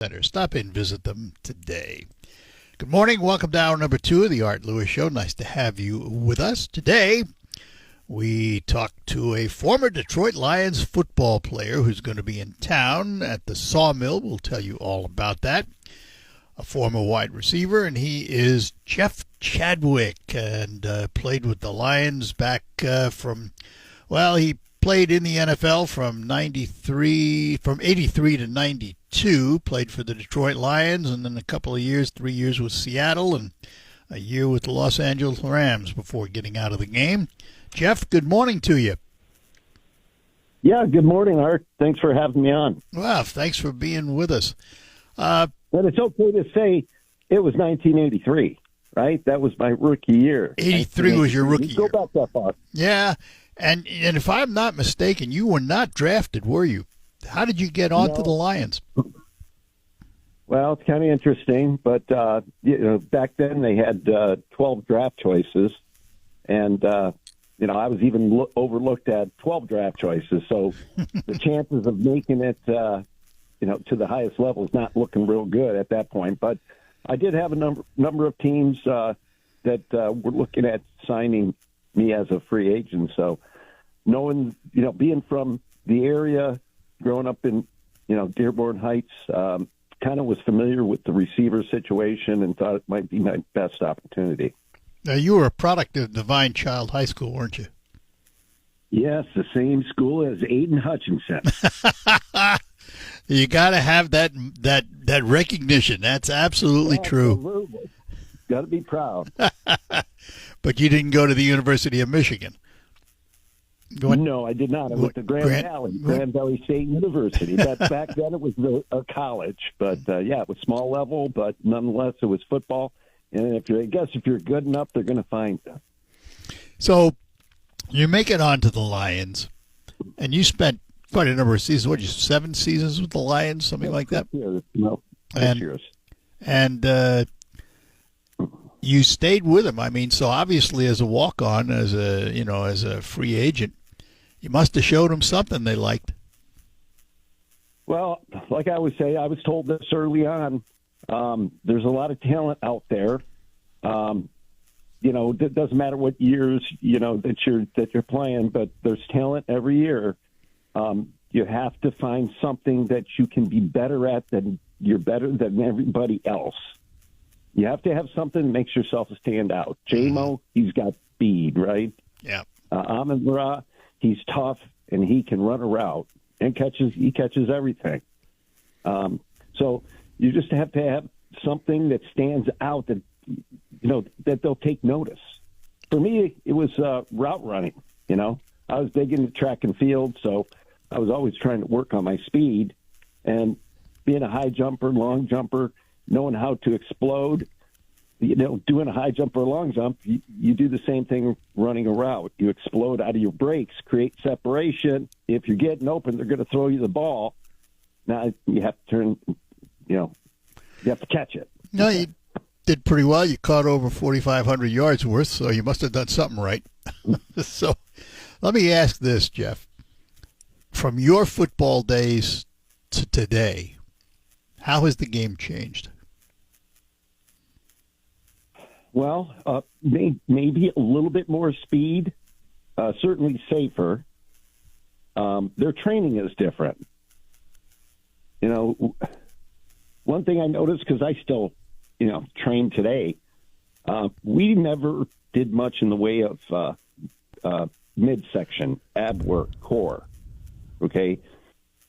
Center. Stop in and visit them today. Good morning. Welcome to hour number 2 of the Art Lewis Show. Nice to have you with us. Today, we talked to a former Detroit Lions football player who's going to be in town at the Sawmill. We'll tell you all about that. A former wide receiver, and he is Jeff Chadwick, and played with the Lions back he played in the NFL from 83 to 92, played for the Detroit Lions, and then a couple of years, 3 years with Seattle, and a year with the Los Angeles Rams before getting out of the game. Jeff, good morning to you. Yeah, good morning, Art. Thanks for having me on. Well, thanks for being with us. But it's okay to say it was 1983, right? That was my rookie year. 83 was your rookie year. Go back that far. Yeah, and if I'm not mistaken, you were not drafted, were you? How did you get onto the Lions? Well, it's kind of interesting, but back then they had 12 draft choices, and I was even overlooked at 12 draft choices. So the chances of making it, to the highest level is not looking real good at that point. But I did have a number of teams that were looking at signing me as a free agent. So knowing, being from the area, growing up in, Dearborn Heights, kind of was familiar with the receiver situation and thought it might be my best opportunity. Now, you were a product of Divine Child High School, weren't you? Yes, the same school as Aiden Hutchinson. You got to have that recognition. That's absolutely true. Absolutely. Got to be proud. But you didn't go to the University of Michigan. No, I did not. I went to Grand Valley State University. Back then it was a college, but it was small level, but nonetheless it was football. And if you're good enough, they're going to find you. So you make it onto the Lions, and you spent quite a number of seasons. What, 7 seasons with the Lions, something like that? 6 years. And you stayed with them. I mean, so obviously as a walk-on, as a free agent, you must have showed them something they liked. Well, like I always say, I was told this early on. There's a lot of talent out there. It doesn't matter what years that you're playing, but there's talent every year. You have to find something that you can be better at than you're better than everybody else. You have to have something that makes yourself stand out. J-Mo, he's got speed, right? Yeah. Amon-Ra, he's tough and he can run a route and he catches everything. So you just have to have something that stands out that that they'll take notice. For me, it was route running. I was big into track and field, so I was always trying to work on my speed. And being a high jumper, long jumper, knowing how to explode, doing a high jump or a long jump, you do the same thing running a route. You explode out of your brakes, create separation. If you're getting open, they're going to throw you the ball. Now you have to you have to catch it. No, you did pretty well. You caught over 4,500 yards worth, so you must have done something right. So let me ask this, Jeff. From your football days to today, how has the game changed? Well, maybe a little bit more speed, certainly safer. Their training is different. One thing I noticed, because I still, train today, we never did much in the way of midsection, ab work, core. Okay?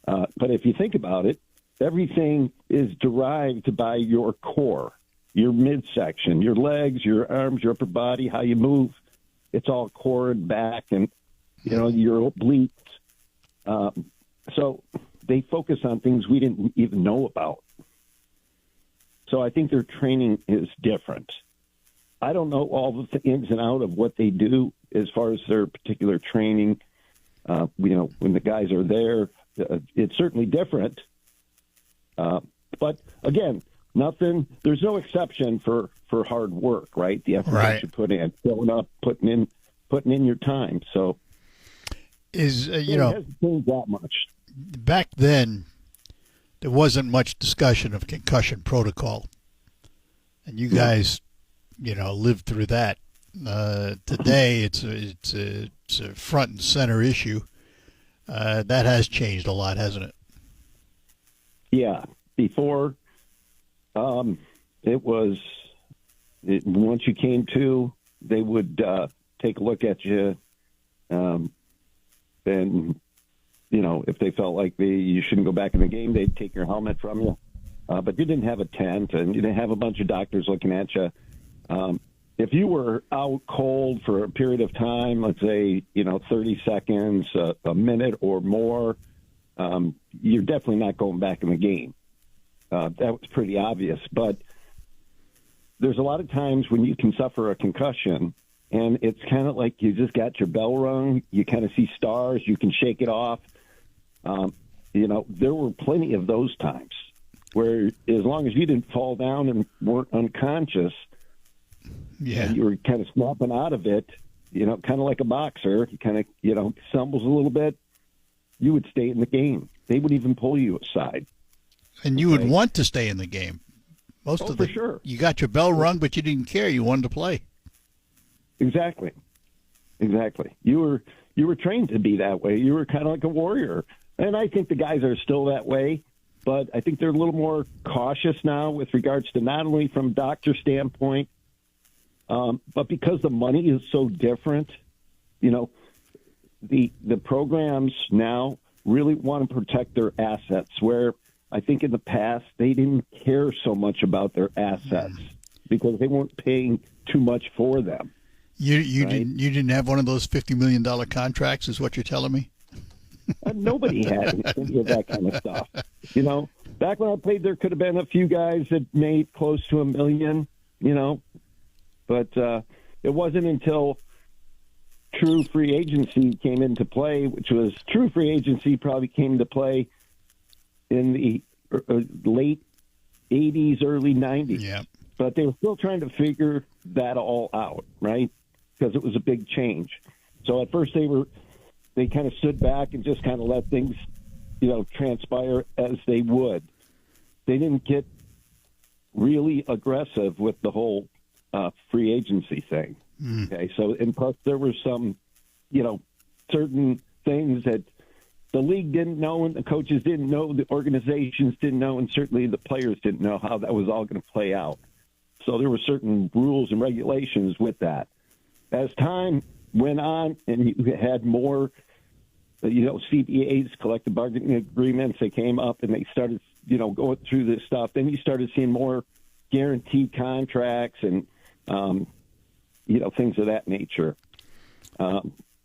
But if you think about it, everything is derived by your core, your midsection, your legs, your arms, your upper body, how you move. It's all core and back and, your obliques. So they focus on things we didn't even know about. So I think their training is different. I don't know all the ins and outs of what they do as far as their particular training. When the guys are there, it's certainly different. But again, there's no exception for hard work, right? The effort that you put in, showing up, putting in your time. So it hasn't changed that much. Back then, there wasn't much discussion of concussion protocol. And you guys, lived through that. Today, it's a front and center issue. That has changed a lot, hasn't it? Yeah. Before, once you came to, they would take a look at you, and if they felt like you shouldn't go back in the game, they'd take your helmet from you. But you didn't have a tent, and you didn't have a bunch of doctors looking at you. If you were out cold for a period of time, let's say 30 seconds, a minute or more, you're definitely not going back in the game. That was pretty obvious. But there's a lot of times when you can suffer a concussion, and it's kind of like you just got your bell rung. You kind of see stars. You can shake it off. There were plenty of those times where, as long as you didn't fall down and weren't unconscious, and you were kind of snapping out of it, kind of like a boxer, you kind of, stumbles a little bit, you would stay in the game. They would even pull you aside. And you would want to stay in the game. For sure. You got your bell rung, but you didn't care. You wanted to play. Exactly. You were trained to be that way. You were kind of like a warrior. And I think the guys are still that way, but I think they're a little more cautious now with regards to not only from a doctor standpoint, but because the money is so different, the programs now really want to protect their assets, where I think in the past they didn't care so much about their assets because they weren't paying too much for them. You didn't have one of those $50 million contracts, is what you're telling me? Nobody had any of that kind of stuff. Back when I played, there could have been a few guys that made close to $1 million, but it wasn't until true free agency came into play, which was true free agency probably came into play in the late 80s, early 90s. Yeah. But they were still trying to figure that all out, right? Because it was a big change. So at first they kind of stood back and just kind of let things, transpire as they would. They didn't get really aggressive with the whole free agency thing. Okay, so and plus there were some, certain things that the league didn't know and the coaches didn't know, the organizations didn't know, and certainly the players didn't know how that was all going to play out. So there were certain rules and regulations with that. As time went on and you had more, CBAs, collective bargaining agreements, they came up and they started, going through this stuff. Then you started seeing more guaranteed contracts and, things of that nature.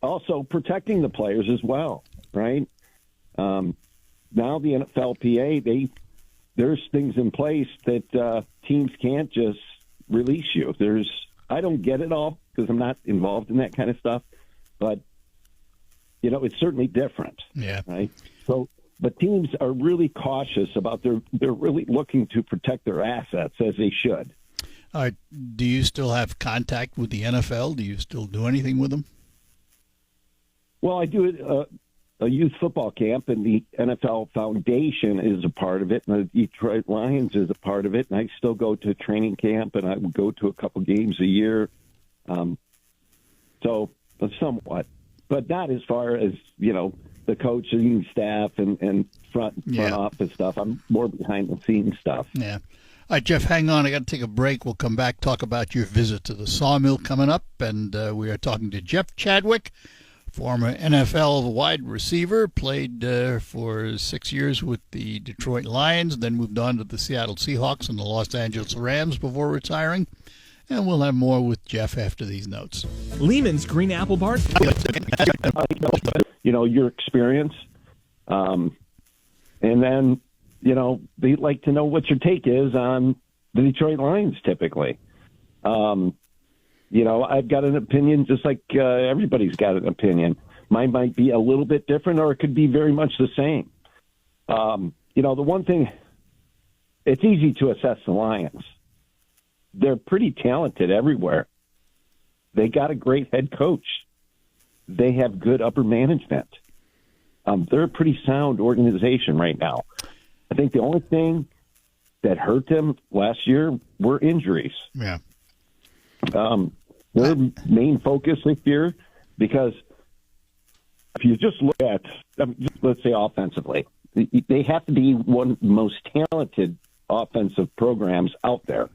Also protecting the players as well, right? Now the NFLPA, there's things in place that teams can't just release you. I don't get it all because I'm not involved in that kind of stuff, but it's certainly different. Yeah. Right. So, but teams are really cautious about they're really looking to protect their assets as they should. Do you still have contact with the NFL? Do you still do anything with them? Well, I do a youth football camp, and the NFL Foundation is a part of it, and the Detroit Lions is a part of it, and I still go to training camp, and I would go to a couple games a year. So somewhat, but not as far as, the coaching staff and front office stuff. I'm more behind the scenes stuff. Yeah. All right, Jeff, hang on. I got to take a break. We'll come back, talk about your visit to the Sawmill coming up, and we are talking to Jeff Chadwick, former NFL wide receiver, played for 6 years with the Detroit Lions, then moved on to the Seattle Seahawks and the Los Angeles Rams before retiring. And we'll have more with Jeff after these notes. Lehman's Green Apple Bar. Your experience. And then, they like to know what your take is on the Detroit Lions typically. I've got an opinion just like everybody's got an opinion. Mine might be a little bit different or it could be very much the same. The one thing, it's easy to assess the Lions. They're pretty talented everywhere. They got a great head coach. They have good upper management. They're a pretty sound organization right now. I think the only thing that hurt them last year were injuries. Yeah. Their main focus this year, because if you just look at, let's say offensively, they have to be one of the most talented offensive programs out there.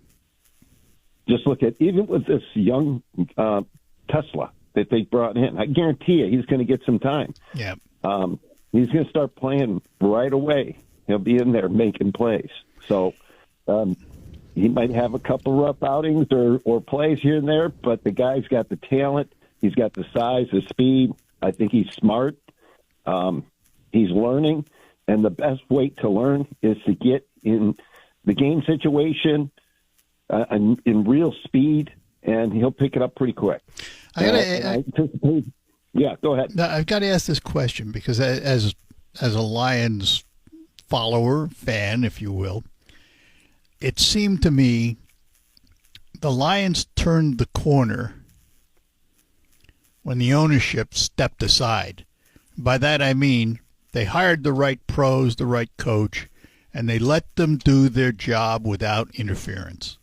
Just look at, even with this young Tesla that they brought in, I guarantee you he's going to get some time. Yeah. He's going to start playing right away. He'll be in there making plays. So he might have a couple rough outings or plays here and there, but the guy's got the talent. He's got the size, the speed. I think he's smart. He's learning. And the best way to learn is to get in the game situation in real speed, and he'll pick it up pretty quick. I anticipate. Yeah, go ahead. Now, I've got to ask this question because as a Lions follower, fan, if you will, it seemed to me the Lions turned the corner when the ownership stepped aside. By that I mean they hired the right pros, the right coach, and they let them do their job without interference.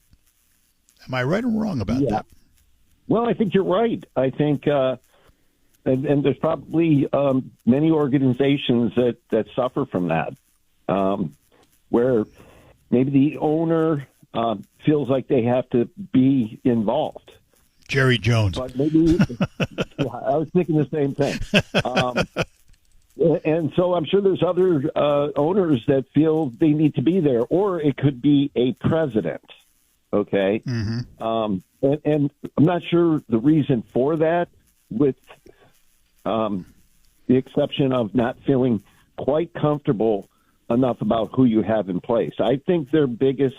Am I right or wrong about that? Well, I think you're right. I think, and there's probably many organizations that suffer from that, where maybe the owner feels like they have to be involved. Jerry Jones. But maybe I was thinking the same thing. And so I'm sure there's other owners that feel they need to be there, or it could be a president. Okay. Mm-hmm. And I'm not sure the reason for that, with the exception of not feeling quite comfortable enough about who you have in place. I think their biggest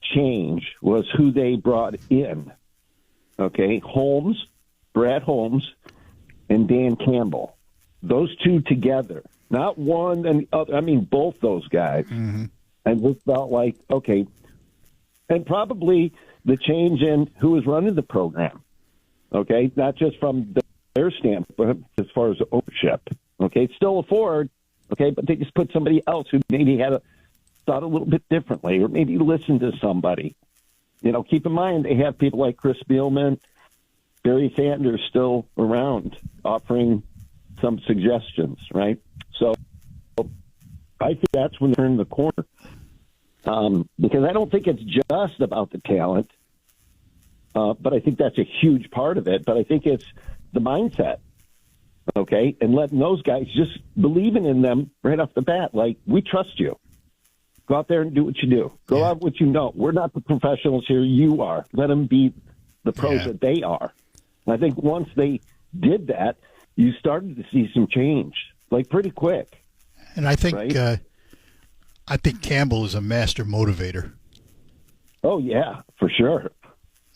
change was who they brought in. Okay. Brad Holmes, and Dan Campbell. Those two together, not one and the other. I mean, both those guys. Mm-hmm. And just felt like, okay. And probably the change in who was running the program, okay? Not just from their standpoint, but as far as ownership, okay? It's still a Ford, okay? But they just put somebody else who maybe thought a little bit differently, or maybe listened to somebody. You know, keep in mind, they have people like Chris Spielman, Barry Sanders still around offering some suggestions, right? So I think that's when they turn the corner. Because I don't think it's just about the talent, but I think that's a huge part of it. But I think it's the mindset, okay, and letting those guys just believing in them right off the bat. Like, we trust you. Go out there and do what you do. Go out what you know. We're not the professionals here. You are. Let them be the pros that they are. And I think once they did that, you started to see some change, like pretty quick. And I think I think Campbell is a master motivator. Oh, yeah, for sure.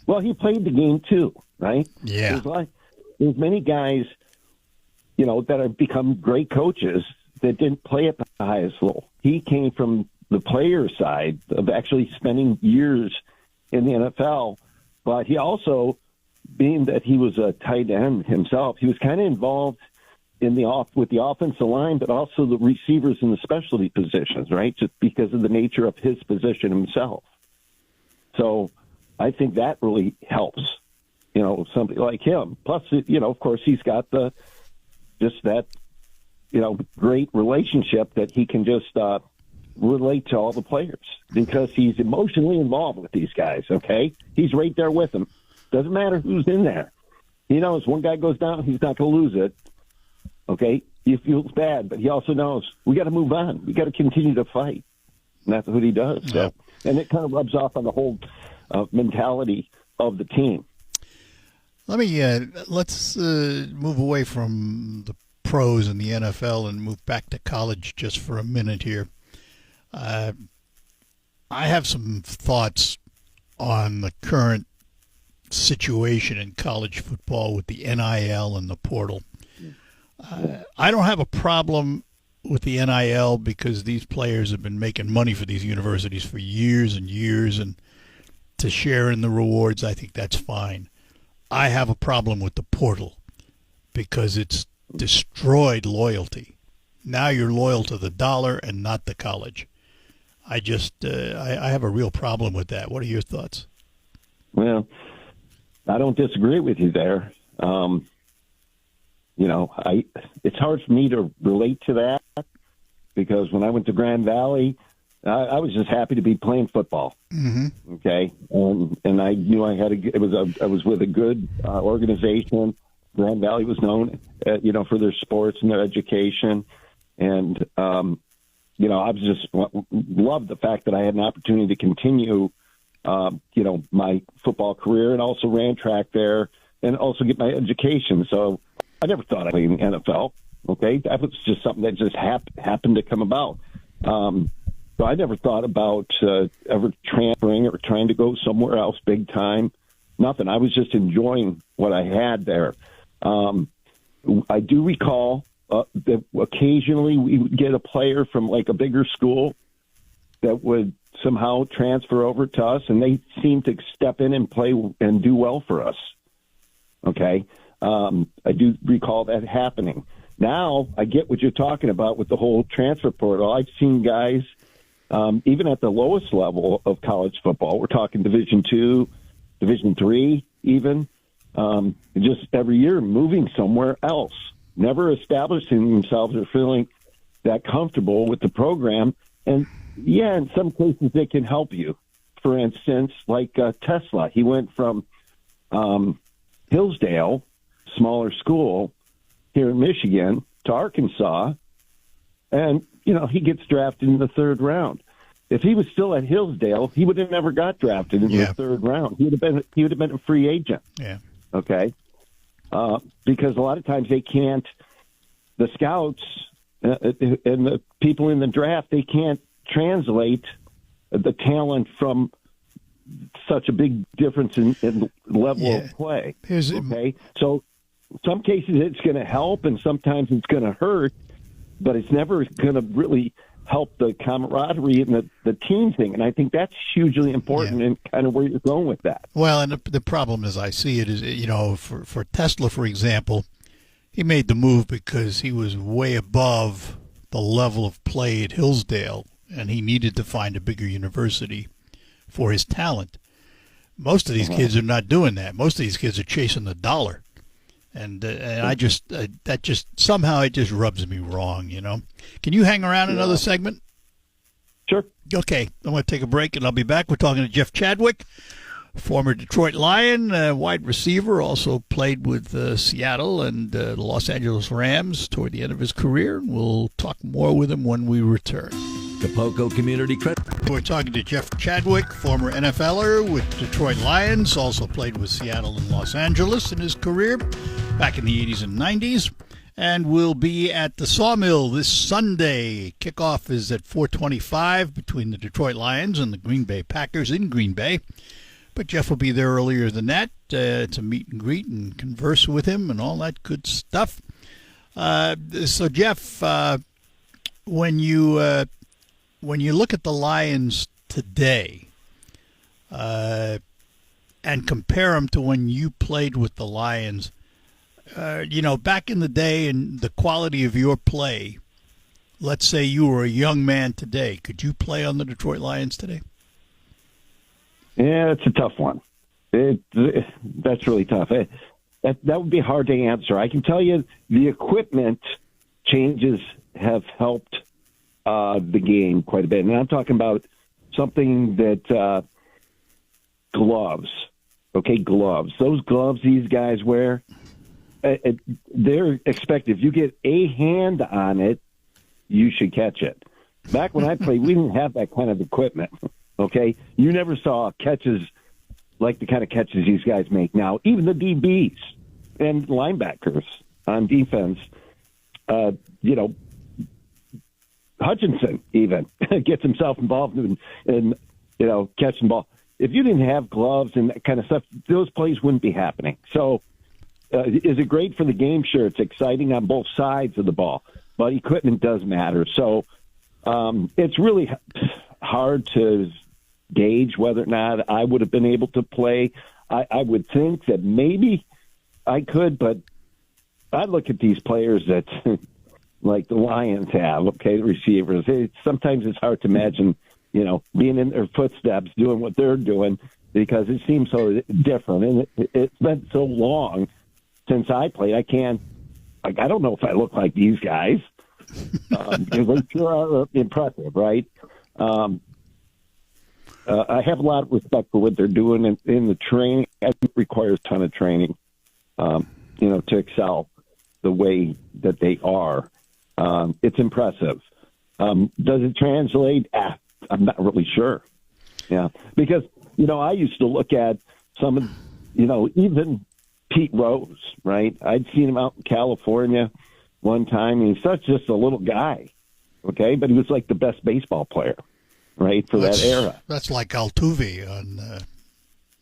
Well, he played the game too, right? Yeah. There's many guys, you know, that have become great coaches that didn't play at the highest level. He came from the player side of actually spending years in the NFL, but he also, being that he was a tight end himself, he was kind of involved with the offensive line, but also the receivers and the specialty positions, right? Just because of the nature of his position himself. So I think that really helps, you know, somebody like him. Plus, you know, of course, he's got that, you know, great relationship that he can just relate to all the players because he's emotionally involved with these guys, okay? He's right there with them. Doesn't matter who's in there. He knows one guy goes down, he's not going to lose it. Okay, he feels bad, but he also knows we got to move on. We got to continue to fight, and that's what he does. So, and it kind of rubs off on the whole mentality of the team. Let's move away from the pros and the NFL and move back to college just for a minute here. I have some thoughts on the current situation in college football with the NIL and the portal. I don't have a problem with the NIL because these players have been making money for these universities for years and years, and to share in the rewards, I think that's fine. I have a problem with the portal because it's destroyed loyalty. Now you're loyal to the dollar and not the college. I just I have a real problem with that. What are your thoughts? Well, I don't disagree with you there. It's hard for me to relate to that because when I went to Grand Valley, I was just happy to be playing football. Mm-hmm. Okay, and I knew I was with a good organization. Grand Valley was known, for their sports and their education, and I was just loved the fact that I had an opportunity to continue, my football career, and also ran track there, and also get my education. So I never thought I'd play in the NFL. Okay, that was just something that just happened to come about. So I never thought about ever transferring or trying to go somewhere else big time. Nothing. I was just enjoying what I had there. I do recall that occasionally we would get a player from like a bigger school that would somehow transfer over to us, and they seemed to step in and play and do well for us. Okay. I do recall that happening. Now I get what you're talking about with the whole transfer portal. I've seen guys, even at the lowest level of college football, we're talking Division II, Division III, even, just every year moving somewhere else, never establishing themselves or feeling that comfortable with the program. And yeah, in some cases they can help you. For instance, like Tesla, he went from Hillsdale, smaller school here in Michigan, to Arkansas, and he gets drafted in the third round. If he was still at Hillsdale, he would have never got drafted in the third round. He would have been a free agent. Yeah. Okay. Because a lot of times they can't. The scouts and the people in the draft, they can't translate the talent from such a big difference in level of play. Okay. So some cases it's going to help, and sometimes it's going to hurt, but it's never going to really help the camaraderie and the team thing. And I think that's hugely important and kind of where you're going with that. Well, and the problem as I see it is, for Tesla, for example, he made the move because he was way above the level of play at Hillsdale, and he needed to find a bigger university for his talent. Most of these kids are not doing that. Most of these kids are chasing the dollar. And that just somehow it just rubs me wrong, Can you hang around another segment? Sure. Okay, I'm going to take a break, and I'll be back. We're talking to Jeff Chadwick, former Detroit Lion, wide receiver, also played with Seattle and the Los Angeles Rams toward the end of his career. We'll talk more with him when we return. The Poco Community Credit. We're talking to Jeff Chadwick, former NFLer with Detroit Lions, also played with Seattle and Los Angeles in his career back in the 80s and 90s, and will be at the Sawmill this Sunday. Kickoff is at 4:25 between the Detroit Lions and the Green Bay Packers in Green Bay. But Jeff will be there earlier than that to meet and greet and converse with him and all that good stuff. So, Jeff, when you look at the Lions today and compare them to when you played with the Lions, back in the day and the quality of your play, let's say you were a young man today, could you play on the Detroit Lions today? Yeah, it's a tough one. That's really tough. That would be hard to answer. I can tell you the equipment changes have helped the game quite a bit. And I'm talking about something that gloves. Okay, gloves. Those gloves these guys wear, they're expected. If you get a hand on it, you should catch it. Back when I played, we didn't have that kind of equipment. Okay, you never saw catches like the kind of catches these guys make now. Even the DBs and linebackers on defense, Hutchinson even gets himself involved in catching ball. If you didn't have gloves and that kind of stuff, those plays wouldn't be happening. So is it great for the game? Sure, it's exciting on both sides of the ball, but equipment does matter. So it's really hard to gauge whether or not I would have been able to play. I would think that maybe I could, but I look at these players that like the Lions have, okay, the receivers. Sometimes it's hard to imagine, being in their footsteps, doing what they're doing, because it seems so different. And it's been so long since I played. I don't know if I look like these guys. They sure are impressive, right? I have a lot of respect for what they're doing in the training. It requires a ton of training, to excel the way that they are. It's impressive. Does it translate? I'm not really sure. Yeah, because, I used to look at some of, even Pete Rose, right? I'd seen him out in California one time, and he's just a little guy, okay? But he was like the best baseball player, right, for that era. That's like Altuve on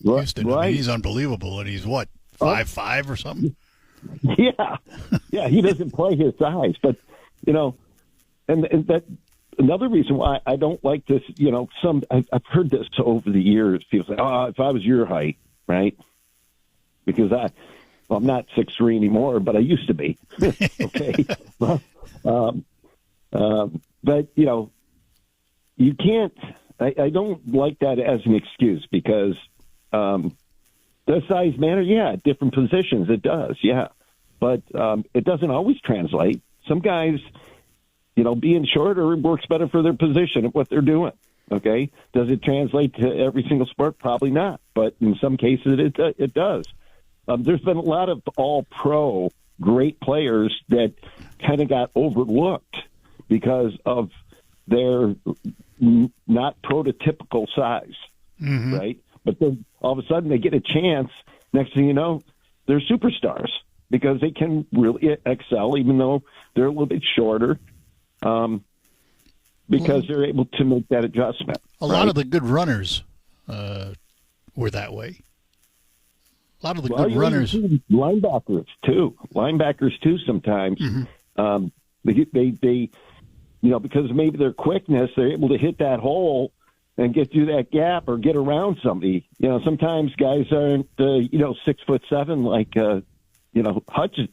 Houston. Right. I mean, he's unbelievable, and he's what, 5'5" or something? Yeah, he doesn't play his size, but and that another reason why I don't like this. I've heard this over the years. People say, "Oh, if I was your height, right?" Because I'm not 6'3" anymore, but I used to be. Okay, but you can't. I don't like that as an excuse because. Does size matter? Yeah, different positions it does, yeah. But it doesn't always translate. Some guys, being shorter works better for their position of what they're doing, okay? Does it translate to every single sport? Probably not. But in some cases it does. There's been a lot of all-pro great players that kind of got overlooked because of their not prototypical size, right? But then all of a sudden they get a chance. Next thing you know, they're superstars because they can really excel, even though they're a little bit shorter, because they're able to make that adjustment. A lot of the good runners were that way. A lot of the good runners. Linebackers too. Sometimes they because maybe their quickness, they're able to hit that hole and get through that gap or get around somebody. Sometimes guys aren't, 6'7" like,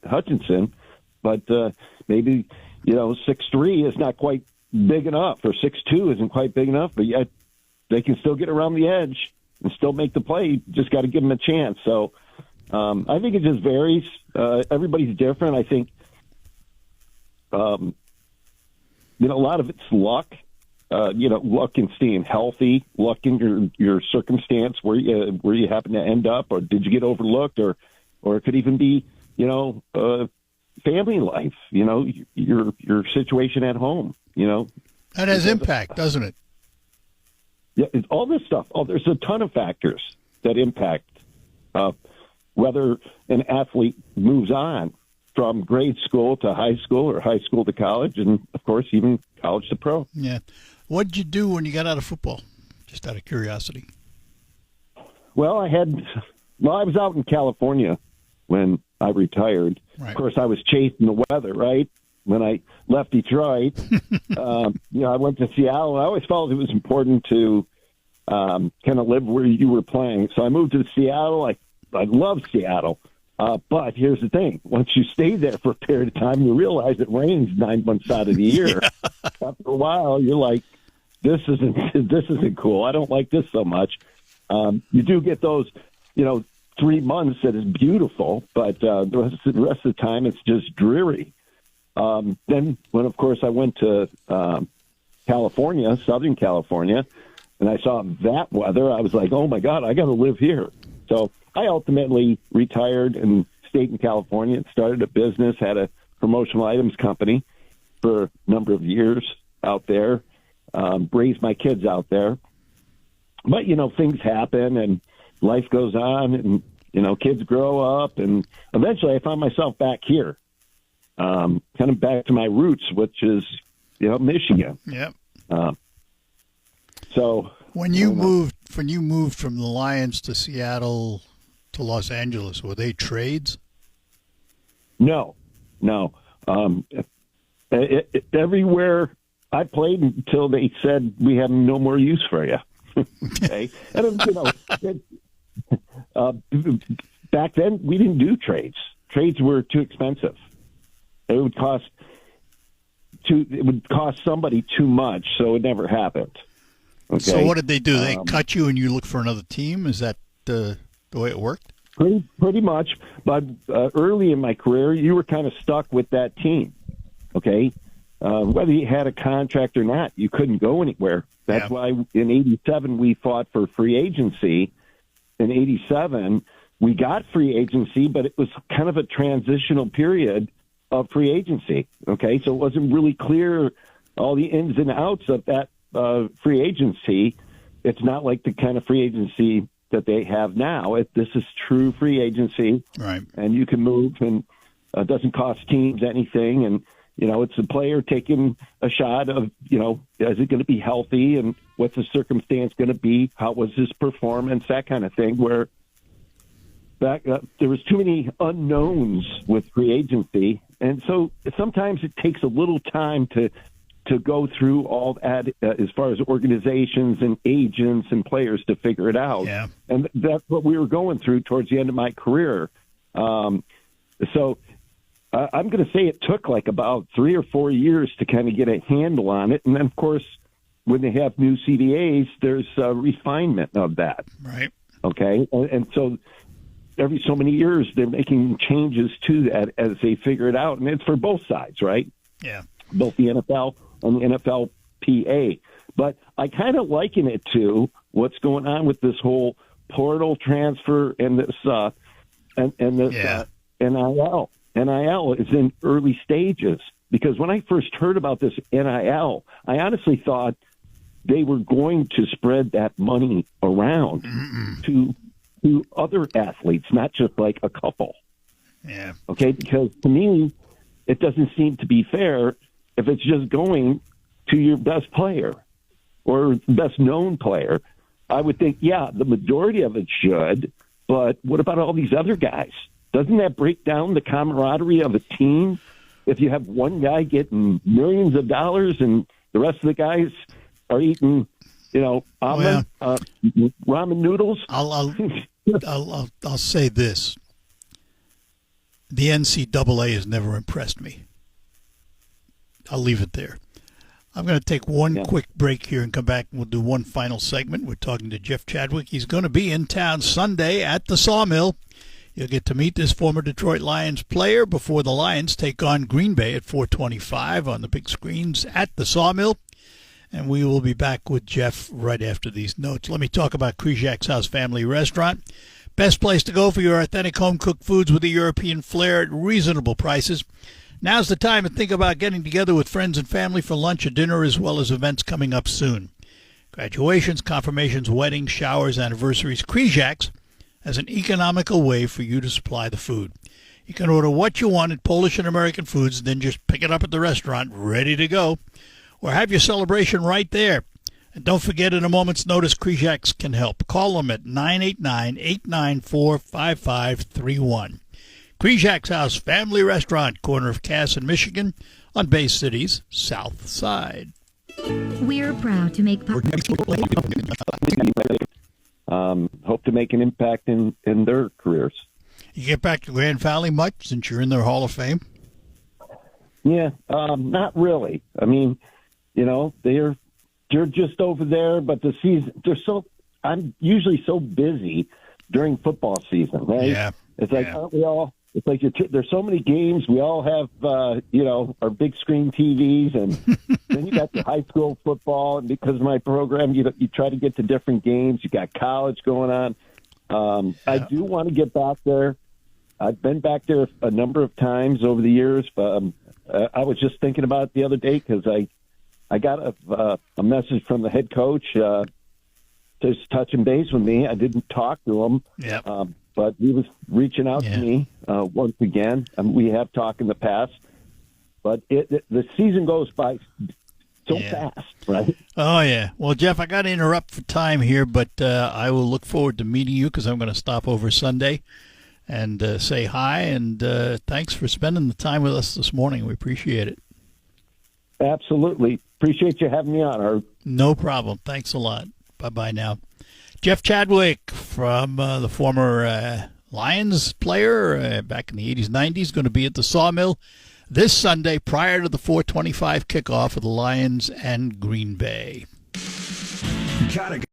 Hutchinson, but maybe, 6'3" is not quite big enough, or 6'2" isn't quite big enough, but yet they can still get around the edge and still make the play. Just got to give them a chance. So I think it just varies. Everybody's different. I think, a lot of it's luck. Luck in staying healthy, luck in your circumstance where you happen to end up, or did you get overlooked, or it could even be, family life, your situation at home, That has impact, doesn't it? Yeah, it's all this stuff. There's a ton of factors that impact whether an athlete moves on from grade school to high school or high school to college, and, of course, even college to pro. Yeah. What did you do when you got out of football? Just out of curiosity. Well, I was out in California when I retired. Right. Of course, I was chasing the weather, right? When I left Detroit, I went to Seattle. I always felt it was important to kind of live where you were playing. So I moved to Seattle. I love Seattle. But here's the thing. Once you stay there for a period of time, you realize it rains 9 months out of the year. After a while, you're like, this isn't cool. I don't like this so much. You do get those, 3 months that is beautiful, but the rest of the time it's just dreary. Then when, of course, I went to California, Southern California, and I saw that weather, I was like, oh, my God, I got to live here. So I ultimately retired and stayed in California and started a business, had a promotional items company for a number of years out there, raised my kids out there. But, things happen and life goes on and, kids grow up. And eventually I found myself back here, kind of back to my roots, which is, Michigan. Yep. So when you moved from the Lions to Seattle to Los Angeles, were they trades? No. Everywhere I played until they said we have no more use for you. Okay, and back then we didn't do trades. Trades were too expensive. It would cost somebody too much, so it never happened. Okay? So what did they do? They cut you and you look for another team? Is that the way it worked? Pretty much. But early in my career, you were kind of stuck with that team. Okay? Whether you had a contract or not, you couldn't go anywhere. That's why in 87 we fought for free agency. In 87, we got free agency, but it was kind of a transitional period of free agency. Okay? So it wasn't really clear all the ins and outs of that free agency. It's not like the kind of free agency that they have now. This is true free agency, right? And you can move, and it doesn't cost teams anything. And it's a player taking a shot of, is it going to be healthy, and what's the circumstance going to be? How was his performance? That kind of thing. Where there was too many unknowns with free agency, and so sometimes it takes a little time to go through all that as far as organizations and agents and players to figure it out. Yeah. And that's what we were going through towards the end of my career. So I'm going to say it took like about 3 or 4 years to kind of get a handle on it. And then, of course, when they have new CBAs, there's a refinement of that. Right. Okay. And so every so many years, they're making changes to that as they figure it out. And it's for both sides, right? Yeah. Both the NFL and the NFLPA. But I kind of liken it to what's going on with this whole portal transfer and this NIL. NIL is in early stages, because when I first heard about this NIL, I honestly thought they were going to spread that money around to other athletes, not just like a couple. Yeah. Okay, because to me, it doesn't seem to be fair if it's just going to your best player or best known player. I would think, the majority of it should, but what about all these other guys? Doesn't that break down the camaraderie of a team if you have one guy getting millions of dollars and the rest of the guys are eating, ramen noodles? I'll say this. The NCAA has never impressed me. I'll leave it there. I'm going to take one quick break here and come back, and we'll do one final segment. We're talking to Jeff Chadwick. He's going to be in town Sunday at the Sawmill. You'll get to meet this former Detroit Lions player before the Lions take on Green Bay at 4:25 on the big screens at the Sawmill. And we will be back with Jeff right after these notes. Let me talk about Krysiak's House Family Restaurant. Best place to go for your authentic home-cooked foods with a European flair at reasonable prices. Now's the time to think about getting together with friends and family for lunch or dinner, as well as events coming up soon. Graduations, confirmations, weddings, showers, anniversaries. Krysiak's has an economical way for you to supply the food. You can order what you want at Polish and American Foods, and then just pick it up at the restaurant, ready to go. Or have your celebration right there. And don't forget, at a moment's notice, Krysiak's can help. Call them at 989-894-5531. Krysiak's House Family Restaurant, corner of Cass and Michigan, on Bay City's South Side. We're proud to make hope to make an impact in their careers. You get back to Grand Valley much since you're in their Hall of Fame? Yeah, not really. I mean, they're just over there, but the season, I'm usually so busy during football season, right? Yeah. It's like, aren't we all? It's like there's so many games. We all have, our big screen TVs, and then you got the high school football. And because of my program, you try to get to different games. You got college going on. I do want to get back there. I've been back there a number of times over the years, but I was just thinking about it the other day because I got a message from the head coach just touching base with me. I didn't talk to him. Yeah. But he was reaching out to me once again. We have talked in the past, but the season goes by so fast, right? Oh, yeah. Well, Jeff, I got to interrupt for time here, but I will look forward to meeting you because I'm going to stop over Sunday and say hi. And thanks for spending the time with us this morning. We appreciate it. Absolutely. Appreciate you having me on, Art. No problem. Thanks a lot. Bye-bye now. Jeff Chadwick, from the former Lions player back in the 80s, 90s, going to be at the Sawmill this Sunday prior to the 4:25 kickoff of the Lions and Green Bay. gotta